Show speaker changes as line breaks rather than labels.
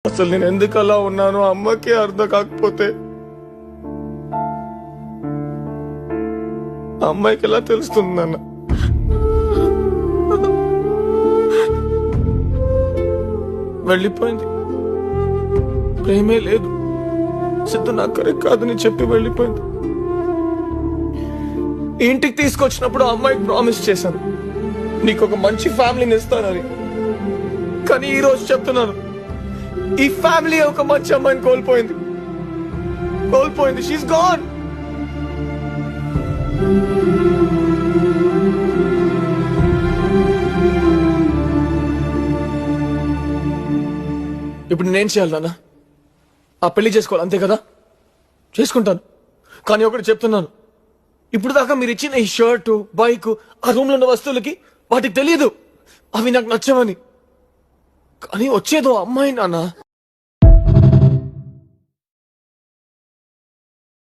అసలు నేను ఎందుకు అలా ఉన్నానో అమ్మకే అర్థం కాకపోతే ఆ అమ్మాయికి ఎలా తెలుస్తుంది నాన్న? వెళ్ళిపోయింది. ప్రేమే లేదు, సిద్ధు నాకు కరెక్ట్ కాదని చెప్పి వెళ్ళిపోయింది. ఇంటికి తీసుకొచ్చినప్పుడు ఆ అమ్మాయికి ప్రామిస్ చేశాను, నీకు ఒక మంచి ఫ్యామిలీని ఇస్తానని. కానీ ఈ రోజు చెప్తున్నాను, ఈ ఫ్యామిలీ ఒక మంచి అమ్మాయిని కోల్పోయింది. She's gone. ఇప్పుడు నేనేం చేయాలి నాన్న? ఆ పెళ్లి చేసుకోవాలి, అంతే కదా? చేసుకుంటాను. కానీ ఒకటి చెప్తున్నాను, ఇప్పుడు దాకా మీరు ఇచ్చిన ఈ షర్టు, బైక్, ఆ రూమ్ లో ఉన్న వస్తువులకి వాటికి తెలియదు అవి నాకు నచ్చవని. కానీ వచ్చేదో అమ్మాయి నాన్న.